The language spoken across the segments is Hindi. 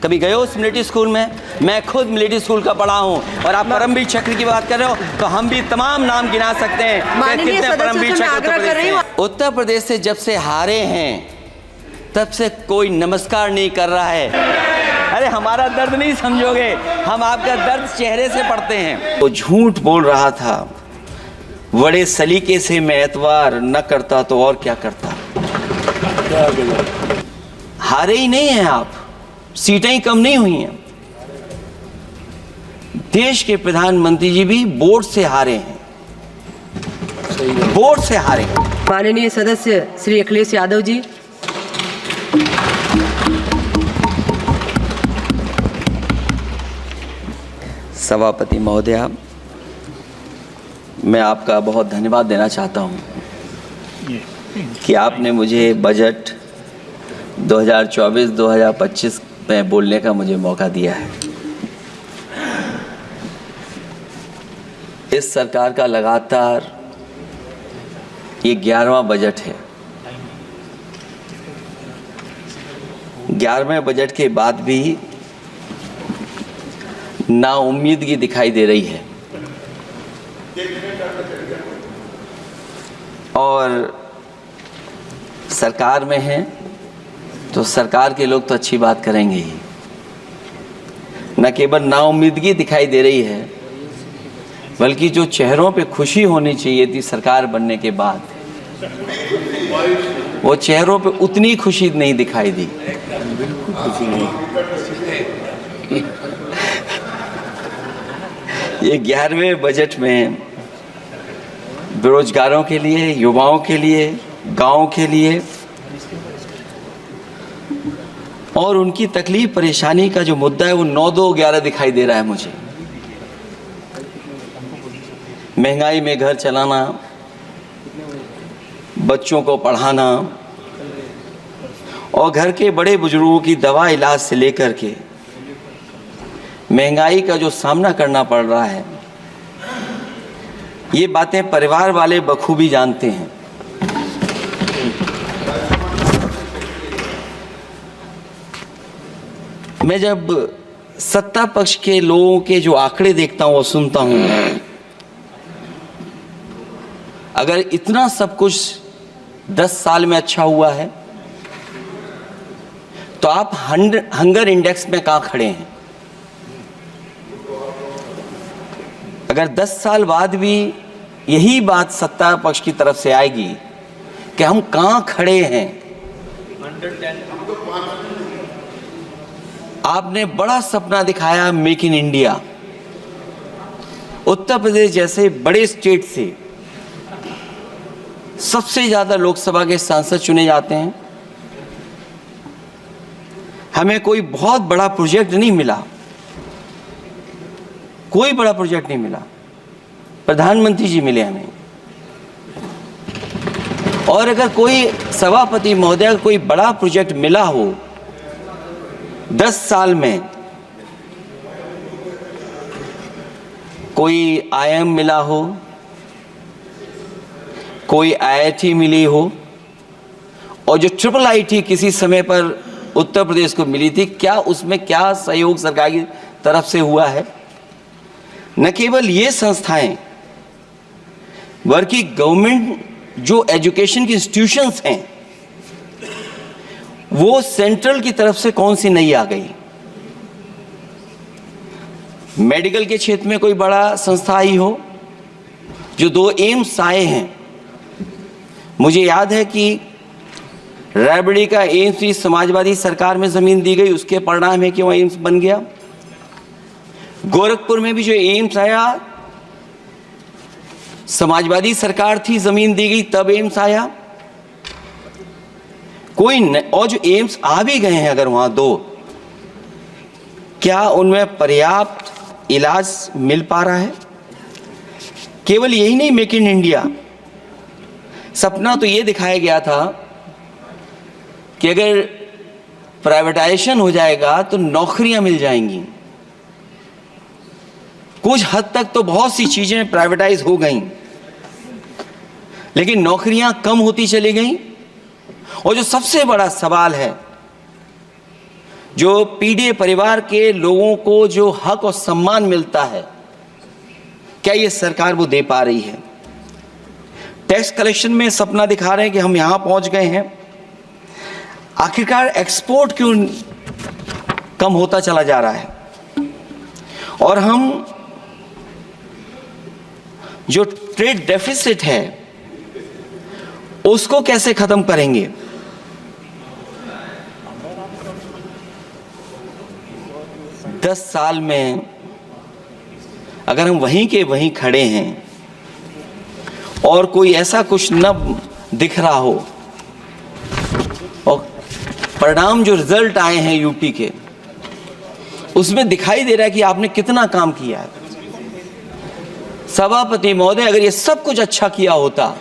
कभी गए हो उस मिलिट्री स्कूल में? मैं खुद मिलिट्री स्कूल का पढ़ा हूँ। और आप परमवीर चक्र की बात कर रहे हो तो हम भी तमाम नाम गिना सकते हैं कि कितने परमवीर चक्र। उत्तर प्रदेश से जब से हारे हैं तब से कोई नमस्कार नहीं कर रहा है। अरे हमारा दर्द नहीं समझोगे, हम आपका दर्द चेहरे से पढ़ते हैं। वो झूठ बोल रहा था, बड़े सलीके से मैं एतवार न करता तो और क्या करता। हारे ही नहीं हैं आप, सीटें ही कम नहीं हुई हैं। देश के प्रधानमंत्री जी भी वोट से हारे हैं, वोट से हारे। माननीय सदस्य श्री अखिलेश यादव जी। सभापति महोदया, मैं आपका बहुत धन्यवाद देना चाहता हूं कि आपने मुझे बजट 2024-2025 में बोलने का मुझे मौका दिया है। इस सरकार का लगातार ये 11वां बजट है। 11वें बजट के बाद भी नाउम्मीदगी दिखाई दे रही है और सरकार में है तो सरकार के लोग तो अच्छी बात करेंगे ही। न केवल नाउम्मीदगी दिखाई दे रही है बल्कि जो चेहरों पे खुशी होनी चाहिए थी सरकार बनने के बाद, वो चेहरों पे उतनी खुशी नहीं दिखाई दी। ये 11वें बजट में बेरोजगारों के लिए, युवाओं के लिए, गांवों के लिए और उनकी तकलीफ परेशानी का जो मुद्दा है वो 9-2-11 दिखाई दे रहा है मुझे। महंगाई में घर चलाना, बच्चों को पढ़ाना और घर के बड़े बुजुर्गों की दवा इलाज से लेकर के महंगाई का जो सामना करना पड़ रहा है, ये बातें परिवार वाले बखूबी जानते हैं। मैं जब सत्ता पक्ष के लोगों के जो आंकड़े देखता हूं और सुनता हूं, अगर इतना सब कुछ 10 साल में अच्छा हुआ है तो आप हंगर इंडेक्स में कहां खड़े हैं? अगर 10 साल बाद भी यही बात सत्ता पक्ष की तरफ से आएगी कि हम कहां खड़े हैं। आपने बड़ा सपना दिखाया make in India. Uttar Pradesh जैसे बड़े स्टेट से सबसे ज्यादा लोकसभा के सांसद चुने जाते हैं। हमें कोई बहुत बड़ा प्रोजेक्ट नहीं मिला, कोई बड़ा प्रोजेक्ट नहीं मिला, प्रधानमंत्री जी मिले हमें। और अगर कोई सभापति महोदय कोई बड़ा प्रोजेक्ट मिला हो 10 साल में, कोई आईआईएम मिला हो, कोई आईआईटी मिली हो और जो ट्रिपल आईटी किसी समय पर उत्तर प्रदेश को मिली थी, क्या उसमें क्या सहयोग सरकार की तरफ से हुआ है? न केवल ये संस्थाएं बल्कि गवर्नमेंट जो एजुकेशन की इंस्टीट्यूशंस हैं वो सेंट्रल की तरफ से कौन सी नई आ गई? मेडिकल के क्षेत्र में कोई बड़ा संस्था आई हो? जो 2 एम्स आए हैं, मुझे याद है कि रायबरेली का एम्स भी समाजवादी सरकार में जमीन दी गई, उसके परिणाम है कि वह एम्स बन गया। गोरखपुर में भी जो एम्स आया समाजवादी सरकार थी, जमीन दी गई, तब एम्स आया। और जो एम्स आ भी गए हैं अगर वहां 2, क्या उनमें पर्याप्त इलाज मिल पा रहा है? केवल यही नहीं, मेक इन इंडिया सपना तो ये दिखाया गया था कि अगर प्राइवेटाइजेशन हो जाएगा तो नौकरियां मिल जाएंगी। कुछ हद तक तो बहुत सी चीजें प्राइवेटाइज हो गई, लेकिन नौकरियां कम होती चली गई। और जो सबसे बड़ा सवाल है जो पीड़ित परिवार के लोगों को जो हक और सम्मान मिलता है, क्या ये सरकार वो दे पा रही है? टैक्स कलेक्शन में सपना दिखा रहे हैं कि हम यहां पहुंच गए हैं। आखिरकार एक्सपोर्ट क्यों कम होता चला जा रहा है? और हम जो ट्रेड डेफिसिट है उसको कैसे खत्म करेंगे? दस साल में अगर हम वहीं के वहीं खड़े हैं और कोई ऐसा कुछ न दिख रहा हो और परिणाम जो रिजल्ट आए हैं यूपी के, उसमें दिखाई दे रहा है कि आपने कितना काम किया है। सभापति महोदय, अगर ये सब कुछ अच्छा किया होता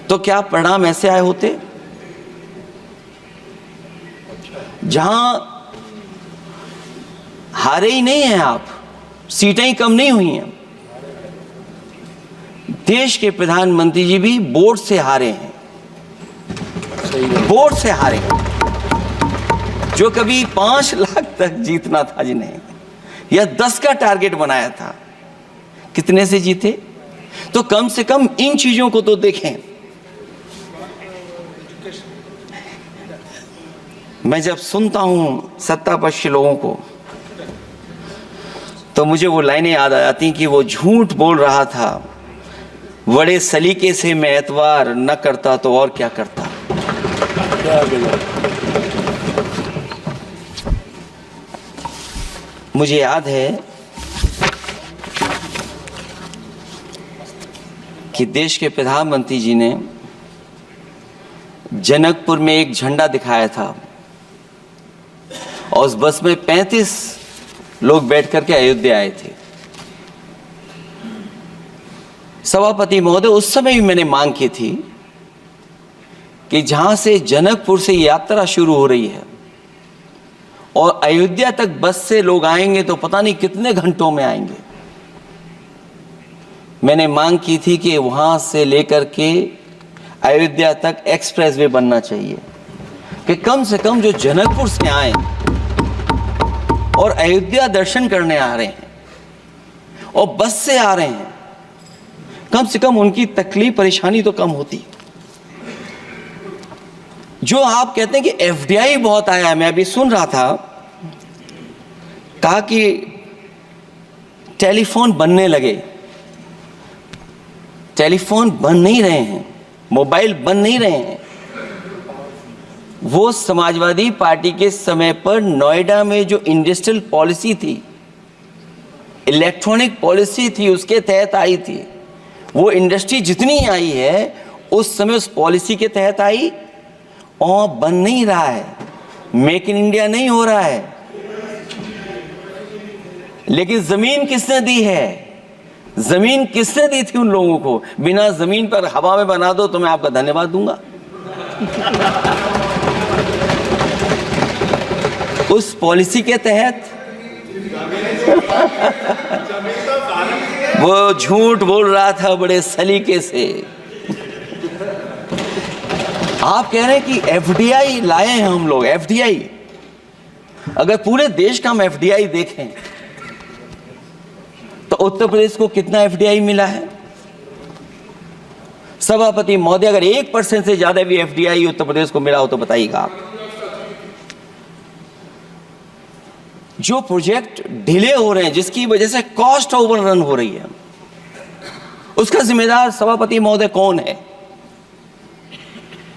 तो क्या परिणाम ऐसे आए होते? जहां हारे ही नहीं हैं आप, सीटें ही कम नहीं हुई हैं। देश के प्रधानमंत्री जी भी वोट से हारे हैं, वोट से हारे हैं। जो कभी 5 लाख तक जीतना था जिन्हें, या 10 का टारगेट बनाया था, कितने से जीते? तो कम से कम इन चीजों को तो देखें। मैं जब सुनता हूं सत्तापक्ष लोगों को तो मुझे वो लाइनें याद आ जाती कि वो झूठ बोल रहा था, बड़े सलीके से मैं एतवार न करता तो और क्या करता। मुझे याद है कि देश के प्रधानमंत्री जी ने जनकपुर में एक झंडा दिखाया था और उस बस में 35 लोग बैठ करके अयोध्या आए थे। सभापति महोदय, उस समय भी मैंने मांग की थी कि जहां से जनकपुर से यात्रा शुरू हो रही है और अयोध्या तक बस से लोग आएंगे तो पता नहीं कितने घंटों में आएंगे। मैंने मांग की थी कि वहां से लेकर के अयोध्या तक एक्सप्रेसवे बनना चाहिए कि कम से कम जो जनकपुर से आए और अयोध्या दर्शन करने आ रहे हैं और बस से आ रहे हैं, कम से कम उनकी तकलीफ परेशानी तो कम होती। जो आप कहते हैं कि एफडीआई बहुत आया है, मैं अभी सुन रहा था, कहा कि टेलीफोन बनने लगे। टेलीफोन बन नहीं रहे हैं, मोबाइल बन नहीं रहे हैं। वो समाजवादी पार्टी के समय पर नोएडा में जो इंडस्ट्रियल पॉलिसी थी, इलेक्ट्रॉनिक पॉलिसी थी, उसके तहत आई थी। वो इंडस्ट्री जितनी आई है उस समय उस पॉलिसी के तहत आई और बन नहीं रहा है, मेक इन इंडिया नहीं हो रहा है। लेकिन जमीन किसने दी है? जमीन किसने दी थी उन लोगों को? बिना जमीन पर हवा में बना दो तो मैं आपका धन्यवाद दूंगा। उस पॉलिसी के तहत वो झूठ बोल रहा था बड़े सलीके से। आप कह रहे हैं कि एफडीआई लाए हैं हम लोग। एफडीआई, अगर पूरे देश का हम एफडीआई देखें तो उत्तर प्रदेश को कितना एफडीआई मिला है? सभापति महोदय, अगर 1% से ज्यादा भी एफडीआई उत्तर प्रदेश को मिला हो तो बताइएगा आप। जो प्रोजेक्ट डिले हो रहे हैं, जिसकी वजह से कॉस्ट ओवररन हो रही है, उसका जिम्मेदार सभापति महोदय कौन है?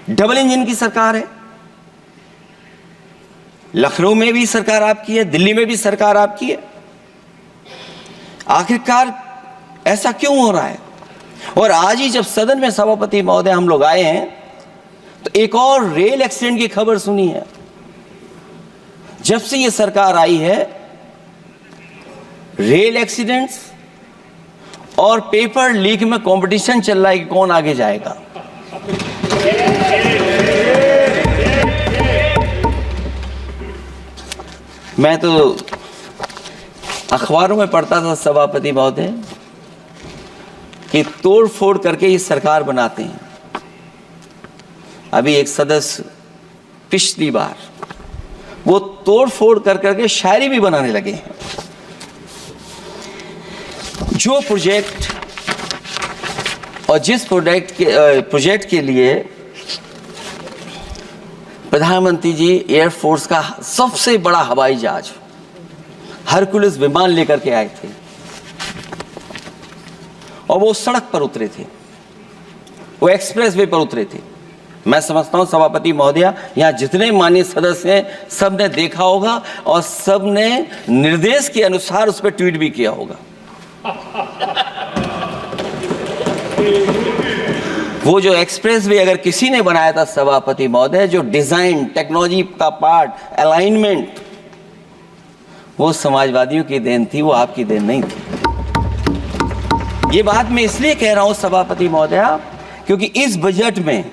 डबल इंजन की सरकार है। लखनऊ में भी सरकार आपकी है, दिल्ली में भी सरकार आपकी है। आखिरकार ऐसा क्यों हो रहा है? और आज ही जब सदन में सभापति महोदय हम लोग आए हैं तो एक और रेल एक्सीडेंट की खबर सुनी है। जब से ये सरकार आई है, रेल एक्सीडेंट्स और पेपर लीक में कंपटीशन चल रहा है कि कौन आगे जाएगा। मैं तो अखबारों में पढ़ता था सभापति महोदय कि तोड़ फोड़ करके ये सरकार बनाते हैं। अभी एक सदस्य पिछली बार वो तोड़ फोड़ कर करके शायरी भी बनाने लगे हैं। जो प्रोजेक्ट और जिस प्रोजेक्ट के लिए प्रधानमंत्री जी एयरफोर्स का सबसे बड़ा हवाई जहाज हरकुलिस विमान लेकर के आए थे और वो सड़क पर उतरे थे, वो एक्सप्रेस वे पर उतरे थे। मैं समझता हूं सभापति महोदया, यहां जितने माननीय सदस्य हैं सब ने देखा होगा और सब ने निर्देश के अनुसार उस पर ट्वीट भी किया होगा। वो जो एक्सप्रेस वे अगर किसी ने बनाया था सभापति महोदय, जो डिजाइन टेक्नोलॉजी का पार्ट अलाइनमेंट, वो समाजवादियों की देन थी, वो आपकी देन नहीं थी। ये बात मैं इसलिए कह रहा हूं सभापति महोदया क्योंकि इस बजट में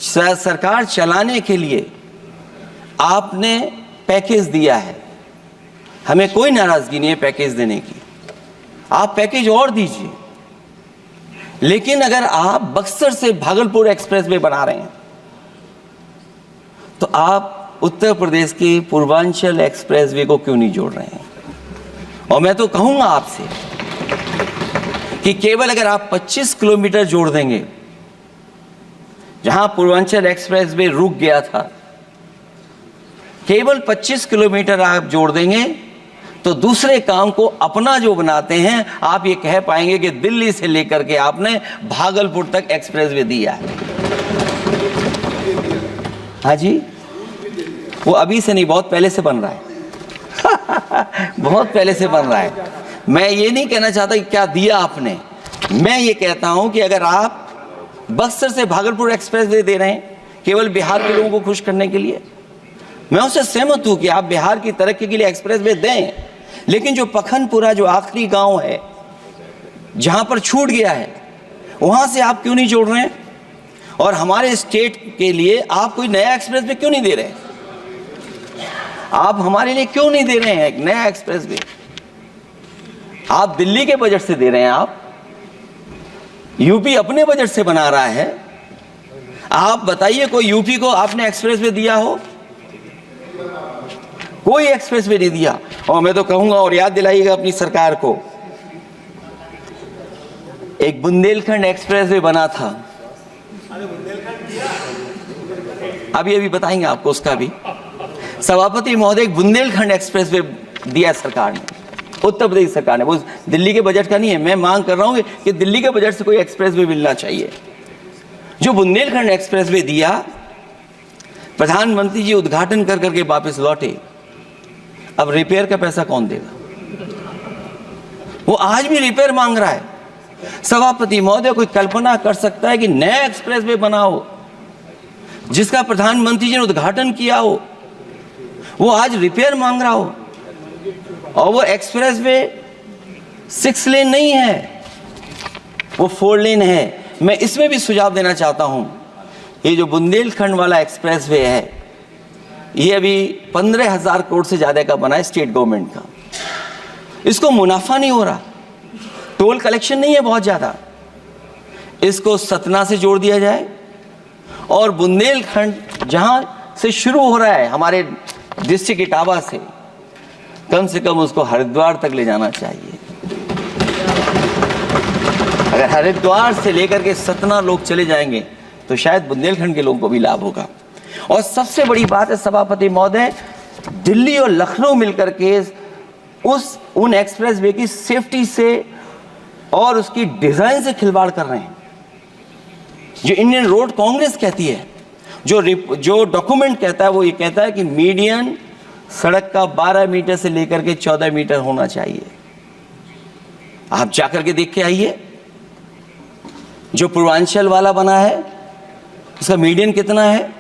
सरकार चलाने के लिए आपने पैकेज दिया है। हमें कोई नाराजगी नहीं है पैकेज देने की, आप पैकेज और दीजिए। लेकिन अगर आप बक्सर से भागलपुर एक्सप्रेस वे बना रहे हैं तो आप उत्तर प्रदेश की पूर्वांचल एक्सप्रेस वे को क्यों नहीं जोड़ रहे हैं? और मैं तो कहूंगा आपसे कि केवल अगर आप 25 किलोमीटर जोड़ देंगे, जहां पूर्वांचल एक्सप्रेस वे रुक गया था, केवल 25 किलोमीटर आप जोड़ देंगे तो दूसरे काम को अपना जो बनाते हैं, आप ये कह पाएंगे कि दिल्ली से लेकर के आपने भागलपुर तक एक्सप्रेस वे दिया है। हाँ जी, वो अभी से नहीं, बहुत पहले से बन रहा है। बहुत पहले से बन रहा है। मैं ये नहीं कहना चाहता कि क्या दिया आपने, मैं ये कहता हूं कि अगर आप बक्सर से भागलपुर एक्सप्रेस वे दे रहे हैं केवल बिहार के लोगों को खुश करने के लिए, मैं उससे सहमत हूं कि आप बिहार की तरक्की के लिए एक्सप्रेस वे दें, लेकिन जो पखनपुरा जो आखिरी गांव है जहां पर छूट गया है, वहां से आप क्यों नहीं जोड़ रहे हैं? और हमारे स्टेट के लिए आप कोई नया एक्सप्रेस वे क्यों नहीं दे रहे हैं? आप हमारे लिए क्यों नहीं दे रहे हैं एक नया एक्सप्रेस वे? आप दिल्ली के बजट से दे रहे हैं, आप यूपी अपने बजट से बना रहा है। आप बताइए कोई यूपी को आपने एक्सप्रेस वे दिया हो? कोई एक्सप्रेस वे नहीं दिया। और मैं तो कहूंगा और याद दिलाइएगा अपनी सरकार को, एक बुंदेलखंड एक्सप्रेस वे बना था, अभी बताएंगे आपको उसका भी। सभापति महोदय, एक बुंदेलखंड एक्सप्रेस वे दिया सरकार ने, उत्तर प्रदेश सरकार ने, वो दिल्ली के बजट का नहीं है। मैं मांग कर रहा हूं कि दिल्ली के बजट से कोई एक्सप्रेस वे मिलना चाहिए। जो बुंदेलखंड एक्सप्रेस वे दिया, प्रधानमंत्री जी उद्घाटन कर करके वापस लौटे। अब रिपेयर का पैसा कौन देगा? वो आज भी रिपेयर मांग रहा है। सभापति महोदय, कोई कल्पना कर सकता है कि नया एक्सप्रेस वे बना हो जिसका प्रधानमंत्री जी ने उद्घाटन किया हो, वो आज रिपेयर मांग रहा हो? और वो एक्सप्रेस वे 6 लेन नहीं है, वो 4 लेन है। मैं इसमें भी सुझाव देना चाहता हूं, ये जो बुंदेलखंड वाला एक्सप्रेस वे है, ये अभी 15,000 करोड़ से ज्यादा का बना है स्टेट गवर्नमेंट का। इसको मुनाफा नहीं हो रहा, टोल कलेक्शन नहीं है बहुत ज्यादा। इसको सतना से जोड़ दिया जाए और बुंदेलखंड जहां से शुरू हो रहा है हमारे डिस्ट्रिक्ट इटावा से, कम से कम उसको हरिद्वार तक ले जाना चाहिए। अगर हरिद्वार से लेकर के सतना लोग चले जाएंगे तो शायद बुंदेलखंड के लोगों को भी लाभ होगा। और सबसे बड़ी बात है सभापति महोदय, दिल्ली और लखनऊ मिलकर के उन एक्सप्रेस वे की सेफ्टी से और उसकी डिजाइन से खिलवाड़ कर रहे हैं। जो इंडियन रोड कांग्रेस कहती है, जो डॉक्यूमेंट कहता है, वो ये कहता है कि मीडियन सड़क का 12 मीटर से लेकर के 14 मीटर होना चाहिए। आप जाकर के देख के आइए, जो पूर्वांचल वाला बना है उसका मीडियन कितना है?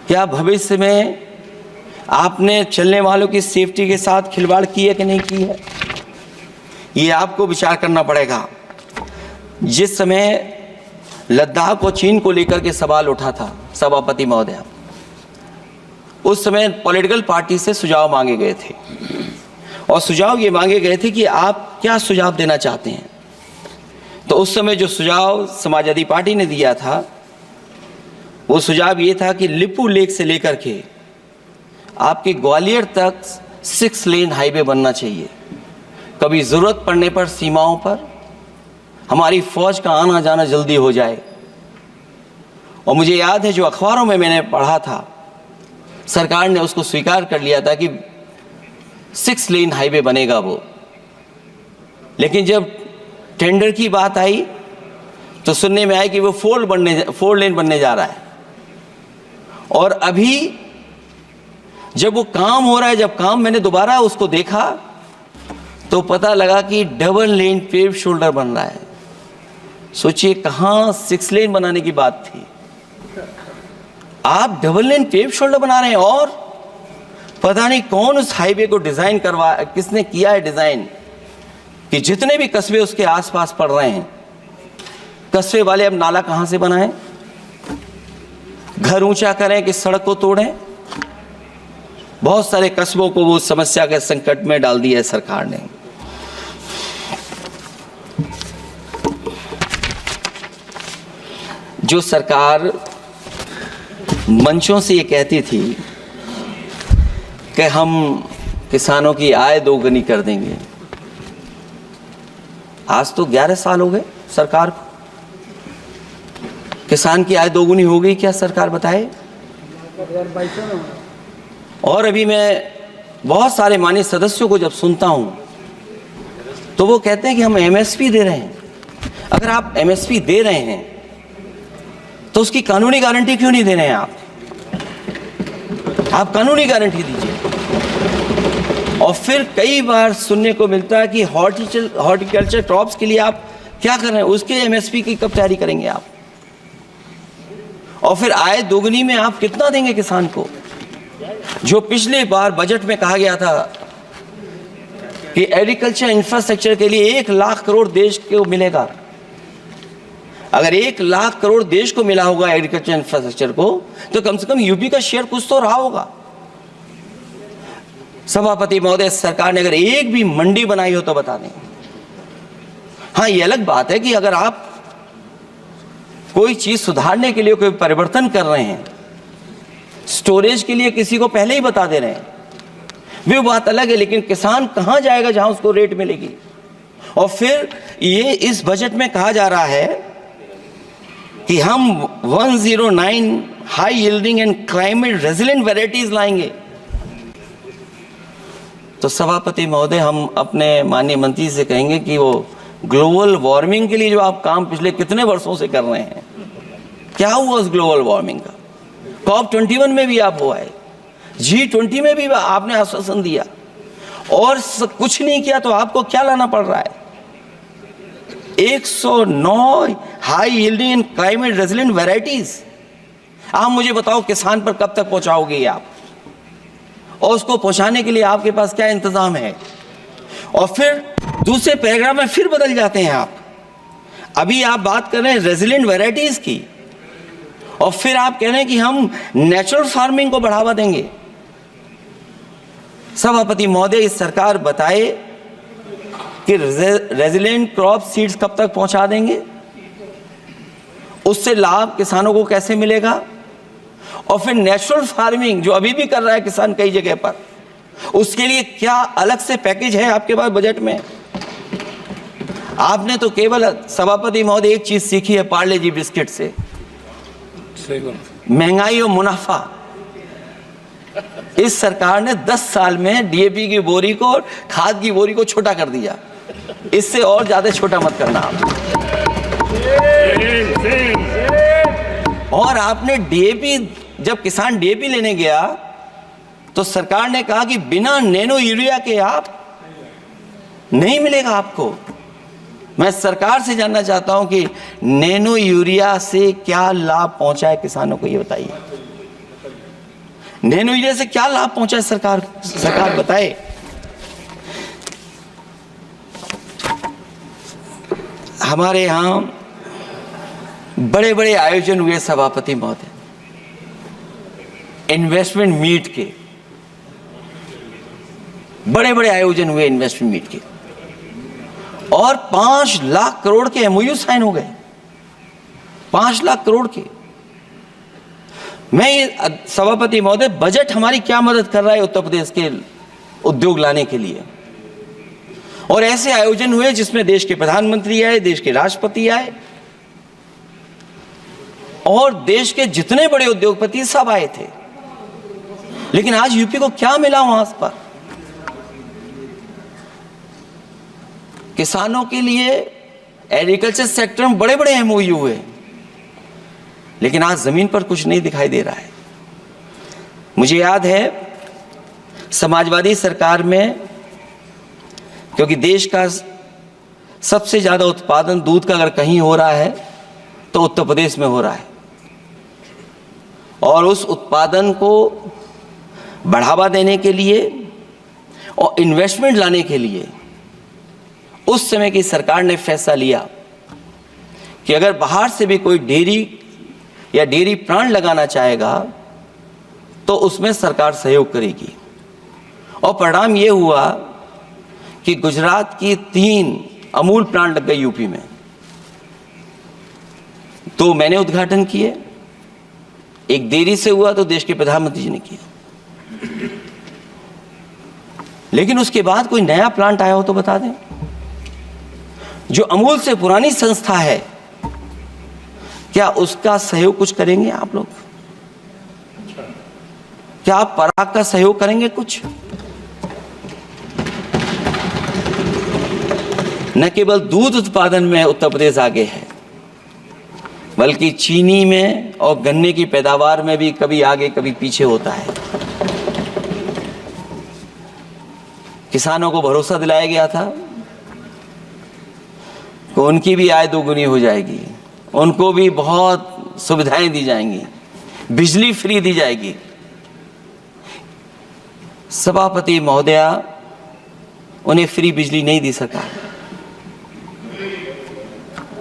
क्या भविष्य में आपने चलने वालों की सेफ्टी के साथ खिलवाड़ की है कि नहीं की है? ये आपको विचार करना पड़ेगा। जिस समय लद्दाख और चीन को लेकर के सवाल उठा था सभापति महोदय, उस समय पॉलिटिकल पार्टी से सुझाव मांगे गए थे और सुझाव ये मांगे गए थे कि आप क्या सुझाव देना चाहते हैं। तो उस समय जो सुझाव समाजवादी पार्टी ने दिया था वो सुझाव ये था कि लिपू लेक से लेकर के आपके ग्वालियर तक 6 लेन हाईवे बनना चाहिए। कभी ज़रूरत पड़ने पर सीमाओं पर हमारी फौज का आना जाना जल्दी हो जाए। और मुझे याद है जो अखबारों में मैंने पढ़ा था, सरकार ने उसको स्वीकार कर लिया था कि 6 लेन हाईवे बनेगा वो। लेकिन जब टेंडर की बात आई तो सुनने में आया कि वो 4 लेन बनने जा रहा है। और अभी जब वो काम हो रहा है, जब काम मैंने दोबारा उसको देखा तो पता लगा कि डबल लेन पेव शोल्डर बन रहा है। सोचिए कहाँ 6 लेन बनाने की बात थी, आप डबल लेन पेव शोल्डर बना रहे हैं। और पता नहीं कौन उस हाईवे को डिजाइन किसने किया है डिजाइन, कि जितने भी कस्बे उसके आसपास पड़ रहे हैं, कस्बे वाले अब नाला कहां से बनाएं, घर ऊंचा करें कि सड़क को तोड़ें। बहुत सारे कस्बों को वो समस्या के संकट में डाल दिया है सरकार ने। जो सरकार मंचों से ये कहती थी कि हम किसानों की आय दोगुनी कर देंगे, आज तो 11 साल हो गए सरकार को। किसान की आय दोगुनी हो गई क्या सरकार बताए? और अभी मैं बहुत सारे माननीय सदस्यों को जब सुनता हूं तो वो कहते हैं कि हम एमएसपी दे रहे हैं। अगर आप एमएसपी दे रहे हैं तो उसकी कानूनी गारंटी क्यों नहीं दे रहे हैं? आप कानूनी गारंटी दीजिए। और फिर कई बार सुनने को मिलता है कि हॉर्टिकल्चर क्रॉप्स के लिए आप क्या कर रहे हैं, उसके एमएसपी की कब तैयारी करेंगे आप? और फिर आय दोगुनी में आप कितना देंगे किसान को? जो पिछले बार बजट में कहा गया था कि एग्रीकल्चर इंफ्रास्ट्रक्चर के लिए 1 लाख करोड़ देश को मिलेगा। अगर 1 लाख करोड़ देश को मिला होगा एग्रीकल्चर इंफ्रास्ट्रक्चर को, तो कम से कम यूपी का शेयर कुछ तो रहा होगा। सभापति महोदय, सरकार ने अगर एक भी मंडी बनाई हो तो बता दें। हाँ, ये अलग बात है कि अगर आप कोई चीज सुधारने के लिए कोई परिवर्तन कर रहे हैं, स्टोरेज के लिए किसी को पहले ही बता दे रहे हैं, वो बात अलग है। लेकिन किसान कहां जाएगा जहां उसको रेट मिलेगी? और फिर ये इस बजट में कहा जा रहा है कि हम 109 high yielding and climate resilient varieties लाएंगे। तो सभापति महोदय, हम अपने माननीय मंत्री से कहेंगे कि वो ग्लोबल वार्मिंग के लिए जो आप काम पिछले कितने वर्षों से कर रहे हैं, क्या हुआ उस ग्लोबल वार्मिंग का? COP21 में भी आप हुआ है, G20 में भी आपने आश्वासन दिया और कुछ नहीं किया, तो आपको क्या लाना पड़ रहा है? 109 high yielding and climate resilient varieties. आप मुझे बताओ किसान पर कब तक पहुंचाओगे आप? और उसको पहुंचाने के लिए आपके पास क्या इंतजाम है? और फिर दूसरे पैराग्राफ में फिर बदल जाते हैं आप। अभी आप बात कर रहे हैं रेजिलेंट वैरायटीज की, और फिर आप कह रहे हैं कि हम नेचुरल फार्मिंग को बढ़ावा देंगे। सभापति महोदय, इस सरकार बताए कि रेजिलेंट क्रॉप सीड्स कब तक पहुंचा देंगे, उससे लाभ किसानों को कैसे मिलेगा? और फिर नेचुरल फार्मिंग जो अभी भी कर रहा है किसान कई जगह पर, उसके लिए क्या अलग से पैकेज है आपके पास बजट में? आपने तो केवल सभापति महोदय एक चीज सीखी है पार्ले जी बिस्किट से, महंगाई और मुनाफा। इस सरकार ने 10 साल में डीएपी की बोरी को, खाद की बोरी को छोटा कर दिया। इससे और ज्यादा छोटा मत करना आप। और आपने डीएपी, जब किसान डीएपी लेने गया तो सरकार ने कहा कि बिना नैनो यूरिया के आप नहीं मिलेगा आपको। मैं सरकार से जानना चाहता हूं कि नैनो यूरिया से क्या लाभ पहुंचा है किसानों को, ये बताइए। नैनो यूरिया से क्या लाभ पहुंचा है सरकार बताए। हमारे यहां बड़े बड़े आयोजन हुए सभापति महोदय, इन्वेस्टमेंट मीट के बड़े बड़े आयोजन हुए इन्वेस्टमेंट मीट के, और 5 लाख करोड़ के एमओयू साइन हो गए। 5 लाख करोड़ के। मैं ये सभापति महोदय, बजट हमारी क्या मदद कर रहा है उत्तर प्रदेश के उद्योग लाने के लिए? और ऐसे आयोजन हुए जिसमें देश के प्रधानमंत्री आए, देश के राष्ट्रपति आए और देश के जितने बड़े उद्योगपति सब आए थे। लेकिन आज यूपी को क्या मिला वहां पर? किसानों के लिए एग्रीकल्चर सेक्टर में बड़े बड़े एमओयू हुए, लेकिन आज जमीन पर कुछ नहीं दिखाई दे रहा है। मुझे याद है समाजवादी सरकार में, क्योंकि देश का सबसे ज्यादा उत्पादन दूध का अगर कहीं हो रहा है तो उत्तर प्रदेश में हो रहा है, और उस उत्पादन को बढ़ावा देने के लिए और इन्वेस्टमेंट लाने के लिए उस समय की सरकार ने फैसला लिया कि अगर बाहर से भी कोई डेयरी या डेयरी प्लांट लगाना चाहेगा तो उसमें सरकार सहयोग करेगी। और परिणाम यह हुआ कि गुजरात की 3 अमूल प्लांट लग गए यूपी में। तो मैंने उद्घाटन किए, एक डेयरी से हुआ तो देश के प्रधानमंत्री जी ने किया। लेकिन उसके बाद कोई नया प्लांट आया हो तो बता दें। जो अमूल से पुरानी संस्था है, क्या उसका सहयोग कुछ करेंगे आप लोग? क्या आप पराग का सहयोग करेंगे कुछ? न केवल दूध उत्पादन में उत्तर प्रदेश आगे है, बल्कि चीनी में और गन्ने की पैदावार में भी कभी आगे कभी पीछे होता है। किसानों को भरोसा दिलाया गया था कि उनकी भी आय दोगुनी हो जाएगी, उनको भी बहुत सुविधाएं दी जाएंगी, बिजली फ्री दी जाएगी। सभापति महोदया, उन्हें फ्री बिजली नहीं दी सका।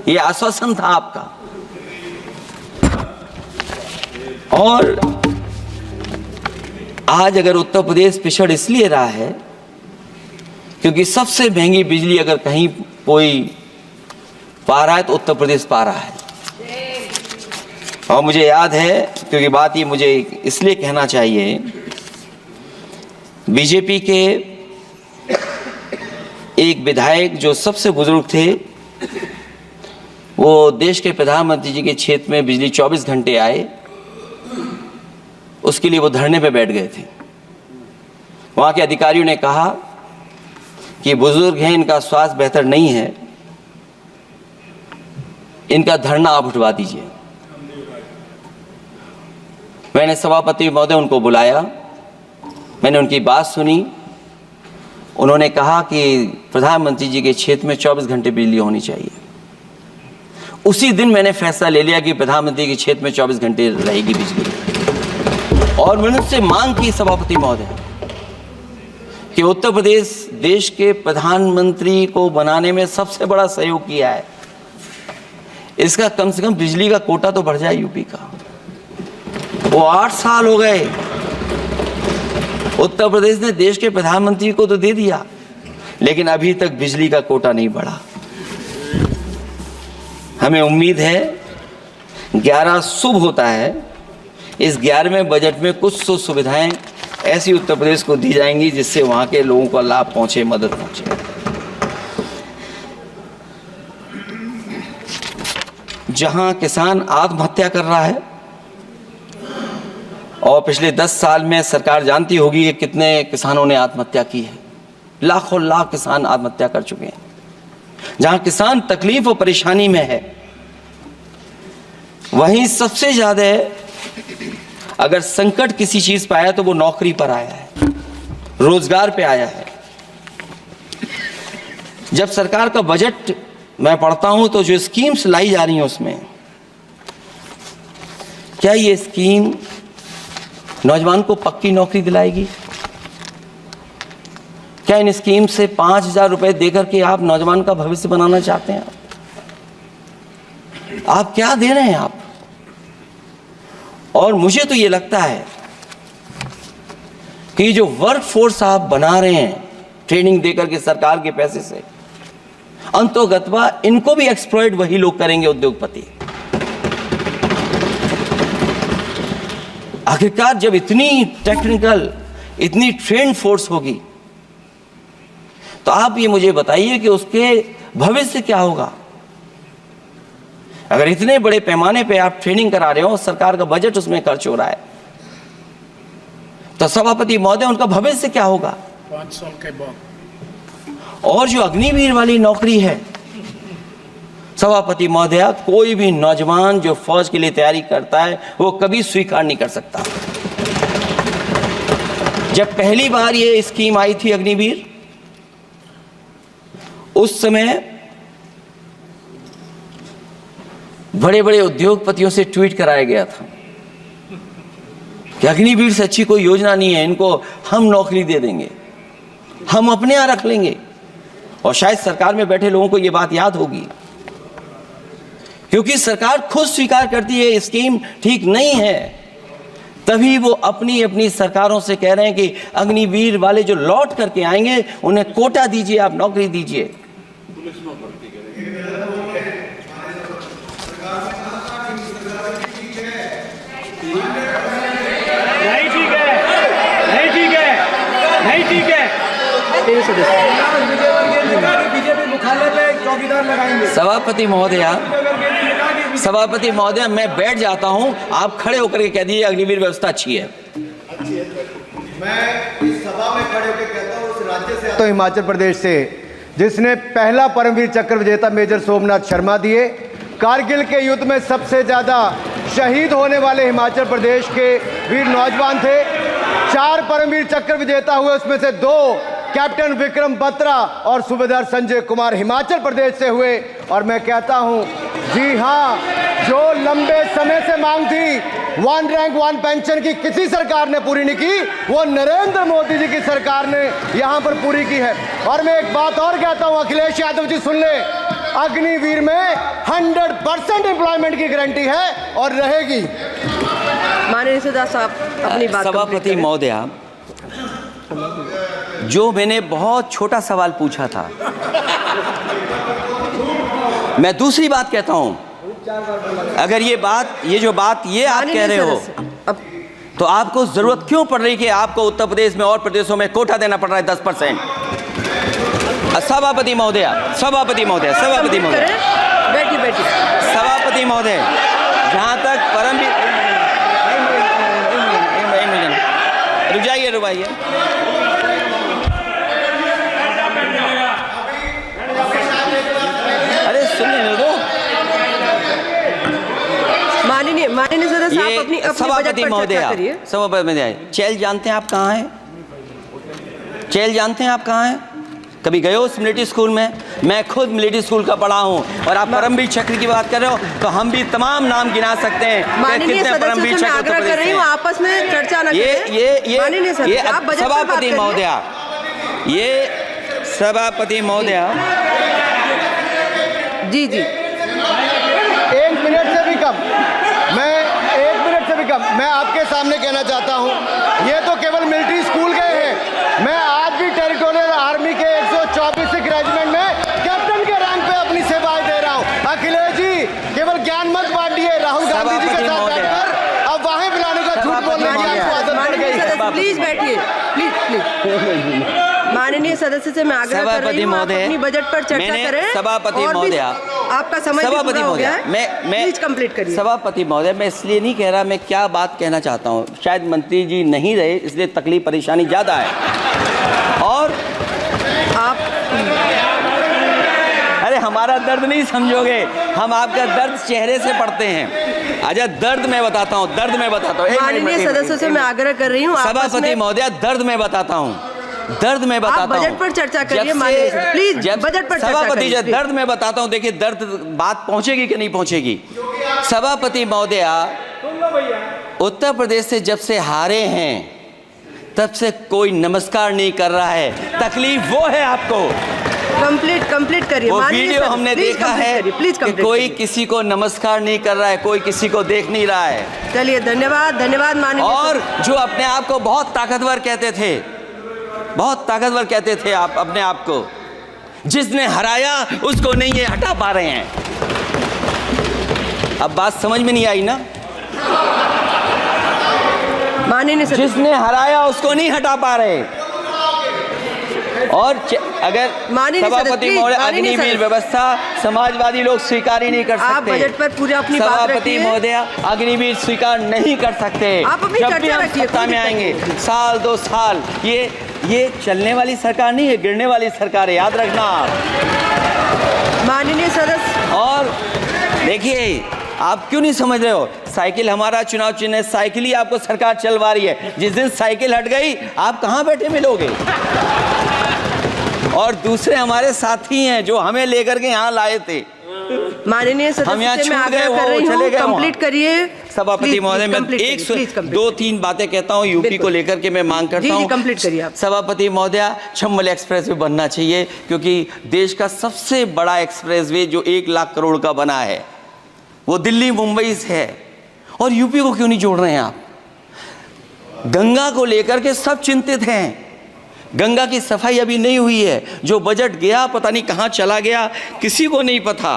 ये आश्वासन था आपका। और आज अगर उत्तर प्रदेश पिछड़ इसलिए रहा है क्योंकि सबसे महंगी बिजली अगर कहीं कोई पा रहा है तो उत्तर प्रदेश पा रहा है। और मुझे याद है, क्योंकि बात ये मुझे इसलिए कहना चाहिए, बीजेपी के एक विधायक जो सबसे बुजुर्ग थे, वो देश के प्रधानमंत्री जी के क्षेत्र में बिजली 24 घंटे आए, उसके लिए वो धरने पे बैठ गए थे। वहां के अधिकारियों ने कहा कि बुजुर्ग हैं, इनका स्वास्थ्य बेहतर नहीं है, इनका धरना आप उठवा दीजिए। मैंने सभापति महोदय उनको बुलाया, मैंने उनकी बात सुनी। उन्होंने कहा कि प्रधानमंत्री जी के क्षेत्र में 24 घंटे बिजली होनी चाहिए। उसी दिन मैंने फैसला ले लिया कि प्रधानमंत्री के क्षेत्र में 24 घंटे रहेगी बिजली। और मैंने उससे मांग की सभापति महोदय कि उत्तर प्रदेश देश के प्रधानमंत्री को बनाने में सबसे बड़ा सहयोग किया है, इसका कम से कम बिजली का कोटा तो बढ़ जाए यूपी का। वो 8 साल हो गए, उत्तर प्रदेश ने देश के प्रधानमंत्री को तो दे दिया, लेकिन अभी तक बिजली का कोटा नहीं बढ़ा। हमें उम्मीद है 11 शुभ होता है, इस 11वें बजट में कुछ तो सुविधाएं ऐसी उत्तर प्रदेश को दी जाएंगी जिससे वहां के लोगों को लाभ पहुंचे, मदद पहुंचे। जहां किसान आत्महत्या कर रहा है, और पिछले 10 साल में सरकार जानती होगी कि कितने किसानों ने आत्महत्या की है, लाखों लाख किसान आत्महत्या कर चुके हैं। जहां किसान तकलीफ और परेशानी में है, वहीं सबसे ज्यादा अगर संकट किसी चीज पर आया तो वो नौकरी पर आया है, रोजगार पे आया है। जब सरकार का बजट मैं पढ़ता हूं तो जो स्कीम्स लाई जा रही हैं उसमें, क्या ये स्कीम नौजवान को पक्की नौकरी दिलाएगी? क्या इन स्कीम से 5,000 रुपए देकर के आप नौजवान का भविष्य बनाना चाहते हैं? आप क्या दे रहे हैं आप? और मुझे तो ये लगता है कि जो वर्क फोर्स आप बना रहे हैं ट्रेनिंग देकर के सरकार के पैसे से, अंतोगत्वा इनको भी एक्सप्लॉइट वही लोग करेंगे, उद्योगपति। आखिरकार जब इतनी टेक्निकल, इतनी ट्रेंड फोर्स होगी तो आप ये मुझे बताइए कि उसके भविष्य क्या होगा। अगर इतने बड़े पैमाने पे आप ट्रेनिंग करा रहे हो, सरकार का बजट उसमें खर्च हो रहा है, तो सभापति महोदय उनका भविष्य क्या होगा 5 साल के बाद। और जो अग्निवीर वाली नौकरी है सभापति महोदया, कोई भी नौजवान जो फौज के लिए तैयारी करता है वो कभी स्वीकार नहीं कर सकता। जब पहली बार ये स्कीम आई थी अग्निवीर, उस समय बड़े बड़े उद्योगपतियों से ट्वीट कराया गया था कि अग्निवीर से अच्छी कोई योजना नहीं है, इनको हम नौकरी दे देंगे, हम अपने यहां रख लेंगे। और शायद सरकार में बैठे लोगों को यह बात याद होगी, क्योंकि सरकार खुद स्वीकार करती है स्कीम ठीक नहीं है, तभी वो अपनी अपनी सरकारों से कह रहे हैं कि अग्निवीर वाले जो लौट करके आएंगे उन्हें कोटा दीजिए, आप नौकरी दीजिए। नहीं ठीक है, नहीं ठीक है, नहीं ठीक है। बीजेपी मुख्यालय पे चौकीदार लगाएंगे। सभापति महोदय मैं बैठ जाता हूं, आप खड़े होकर के कह दीजिए अग्निवीर व्यवस्था अच्छी है। मैं इस सभा में खड़े होकर कहता हूं, उस राज्य से तो हिमाचल प्रदेश से जिसने पहला परमवीर चक्र विजेता मेजर सोमनाथ शर्मा दिए, कारगिल के युद्ध में सबसे ज्यादा शहीद होने वाले हिमाचल प्रदेश के वीर नौजवान थे। 4 परमवीर चक्र विजेता हुए, उसमें से 2 कैप्टन विक्रम बत्रा और सूबेदार संजय कुमार हिमाचल प्रदेश से हुए। और मैं कहता हूं, जी हां, जो लंबे समय से मांग थी 1 रैंक 1 पेंशन की किसी सरकार ने पूरी नहीं की, वो नरेंद्र मोदी जी की सरकार ने यहां पर पूरी की है। और मैं एक बात और कहता हूं, अखिलेश यादव जी सुन ले, अग्निवीर में 100% एम्प्लॉयमेंट की गारंटी है और रहेगी। माननीय सदा साहब अपनी बात सभापति महोदया, जो मैंने बहुत छोटा सवाल पूछा था, मैं दूसरी बात कहता हूं, अगर ये जो बात आप कह रहे हो, तो आपको जरूरत क्यों पड़ रही कि आपको उत्तर प्रदेश में और प्रदेशों में कोटा देना पड़ रहा है 10%? सभापति महोदय, बैठिए। सभापति महोदय, जहां तक परमवीर, रुक जाइए, अरे सुन लेने दो। माननीय सदस्य साहब अपनी सभापति महोदय, चैल जानते हैं आप कहाँ हैं? चैल जानते हैं आप कहाँ हैं? कभी गए हो उस मिलिट्री स्कूल में? मैं खुद मिलिट्री स्कूल का पढ़ा हूँ। और आप परमवीर चक्र की बात कर रहे हो, तो हम भी तमाम नाम गिना सकते हैं। माननीय सदस्य से मैं आग्रह कर रही हूँ, आपस में चर्चा न करें। ये सभापति महोदया, जी 1 मिनट से भी कम, मैं आपके सामने कहना चाहता हूं, ये तो केवल मिलिट्री स्कूल गए हैं। मैं आज भी टेरिटोरियल आर्मी के 124 रेजिमेंट में कैप्टन के रैंक पे अपनी सेवाएं दे रहा हूं। अखिलेश जी केवल ज्ञान मत बांटिए, राहुल गांधी जी के साथ बैठकर अब वहां बुलाने का झूठ बोलने की आपको आदत पड़ गई। प्लीज बैठिए, प्लीज। माननीय सदस्य से मैं आग्रह कर रही हूं, आप अपनी बजट पर चर्चा करें। सभापति महोदय, आपका समय पूरा हो गया है, मैं प्लीज कंप्लीट करिए। सभापति महोदय, मैं इसलिए नहीं कह रहा, मैं क्या बात कहना चाहता हूँ, शायद मंत्री जी नहीं रहे इसलिए तकलीफ परेशानी ज्यादा है। और आप, अरे हमारा दर्द नहीं समझोगे, हम आपका दर्द चेहरे से पढ़ते हैं। अच्छा, दर्द मैं बताता हूँ। माननीय सदस्यों से मैं आग्रह कर रही हूँ, सभापति महोदय, दर्द मैं बताता हूँ। बजट पर चर्चा करिए, प्लीज बजट पर सभापति जी, दर्द मैं बताता हूँ। देखिए, दर्द बात पहुंचेगी कि नहीं पहुंचेगी। सभापति महोदय, उत्तर प्रदेश से जब से हारे हैं तब से कोई नमस्कार नहीं कर रहा है। तकलीफ वो है आपको। कंप्लीट करिए। वो वीडियो हमने देखा है कि कोई किसी को नमस्कार नहीं कर रहा है, कोई किसी को देख नहीं रहा है। चलिए, धन्यवाद माननीय। और जो अपने आप को बहुत ताकतवर कहते थे आप अपने आप को, जिसने हराया उसको नहीं ये हटा पा रहे हैं। अब बात समझ में नहीं आई ना? माननीय सदस्य, जिसने हराया उसको नहीं हटा पा रहे। और अगर सभापति महोदय अग्निवीर व्यवस्था समाजवादी लोग स्वीकार ही नहीं कर सकते। आप बजट पर पूरा अपनी बात सभापति रखिए। महोदय अग्निवीर स्वीकार नहीं कर सकते। आप अपनी जब भी चर्चा हम रखिए, सत्ता में आएंगे, साल 2 साल, ये चलने वाली सरकार नहीं है, गिरने वाली सरकार है, याद रखना। माननीय सदस्य, और देखिए, आप क्यों नहीं समझ रहे हो? साइकिल हमारा चुनाव चिन्ह है, साइकिल ही आपको सरकार चलवा रही है। जिस दिन साइकिल हट गई, आप कहाँ बैठे मिलोगे? और दूसरे हमारे साथी हैं जो हमें लेकर के यहाँ लाए थे। माननीय सदस्य से मैं आग्रह कर रही हूँ, कंप्लीट करिए। सभापति महोदय, मैं 2-3 बातें कहता हूँ यूपी को लेकर के, मैं मांग करता हूँ। कंप्लीट करिए आप। सभापति महोदय, चंबल एक्सप्रेस वे बनना चाहिए, क्योंकि देश का सबसे बड़ा एक्सप्रेस वे जो 1 लाख करोड़ का बना है, वो दिल्ली मुंबई से है। और यूपी को क्यों नहीं जोड़ रहे हैं आप? गंगा को लेकर के सब चिंतित हैं। गंगा की सफाई अभी नहीं हुई है। जो बजट गया पता नहीं कहाँ चला गया, किसी को नहीं पता।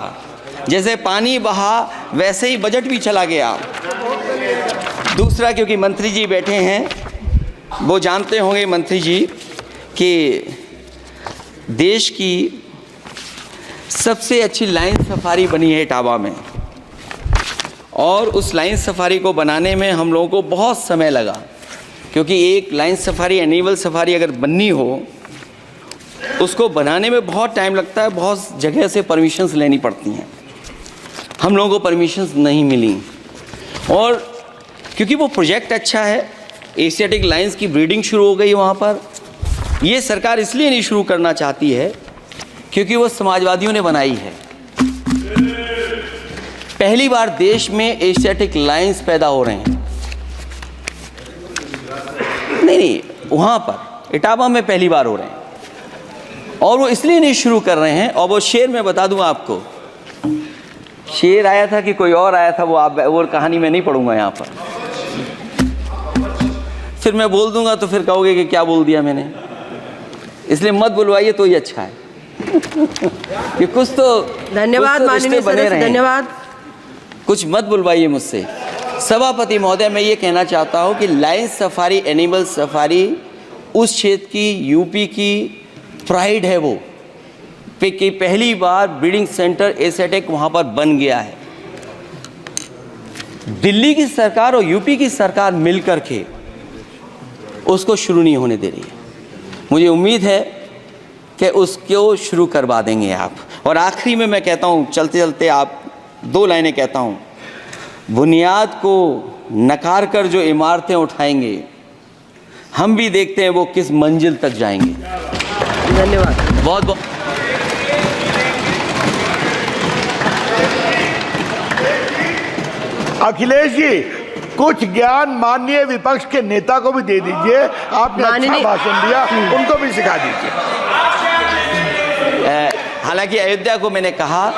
जैसे पानी बहा वैसे ही बजट भी चला गया। दूसरा, क्योंकि मंत्री जी बैठे हैं, वो जानते होंगे मंत्री जी कि देश की सबसे अच्छी लाइन सफारी बनी है इटावा में, और उस लाइन सफारी को बनाने में हम लोगों को बहुत समय लगा, क्योंकि एक लाइन सफारी, एनिमल सफारी अगर बननी हो, उसको बनाने में बहुत टाइम लगता है, बहुत जगह से परमिशंस लेनी पड़ती हैं। हम लोगों को परमिशंस नहीं मिली, और क्योंकि वो प्रोजेक्ट अच्छा है, एशियाटिक लाइन्स की ब्रीडिंग शुरू हो गई वहाँ पर। ये सरकार इसलिए नहीं शुरू करना चाहती है क्योंकि वो समाजवादियों ने बनाई है। पहली बार देश में एशियाटिक लाइन्स पैदा हो रहे हैं। नहीं, वहाँ पर इटावा में पहली बार हो रहे हैं, और वो इसलिए नहीं शुरू कर रहे हैं। और वो शेर मैं बता दूं आपको, शेर आया था कि कोई और आया था, वो कहानी मैं नहीं पढ़ूंगा यहाँ पर। फिर मैं बोल दूंगा तो फिर कहोगे कि क्या बोल दिया मैंने, इसलिए मत बुलवाइए तो ही अच्छा है। कि कुछ तो धन्यवाद माननीय सदस्य, धन्यवाद। कुछ मत बुलवाइए मुझसे। सभापति महोदय, मैं ये कहना चाहता हूँ कि लाइन सफारी, एनिमल सफारी उस क्षेत्र की, यूपी की प्राइड है। वो कि पहली बार ब्रीडिंग सेंटर एशियाटिक वहाँ पर बन गया है। दिल्ली की सरकार और यूपी की सरकार मिलकर के उसको शुरू नहीं होने दे रही है। मुझे उम्मीद है कि उसको शुरू करवा देंगे आप। और आखिरी में मैं कहता हूँ, चलते चलते आप 2 लाइनें कहता हूँ। बुनियाद को नकार कर जो इमारतें उठाएंगे, हम भी देखते हैं वो किस मंजिल तक जाएंगे। धन्यवाद। बहुत बहुत अखिलेश जी, कुछ ज्ञान माननीय विपक्ष के नेता को भी दे दीजिए। आपने अच्छा भाषण दिया, उनको भी सिखा दीजिए। हालांकि अयोध्या को मैंने कहा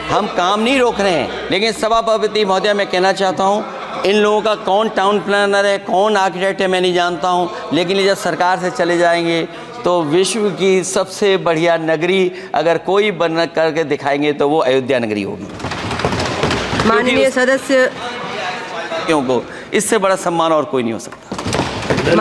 हम काम नहीं रोक रहे हैं, लेकिन सभापति महोदय मैं कहना चाहता हूं, इन लोगों का कौन टाउन प्लानर है, कौन आर्किटेक्ट है, मैं नहीं जानता हूं, लेकिन ये जब सरकार से चले जाएंगे तो विश्व की सबसे बढ़िया नगरी अगर कोई बन करके दिखाएंगे तो वो अयोध्या नगरी होगी। माननीय सदस्य, क्योंकि इससे बड़ा सम्मान और कोई नहीं हो सकता।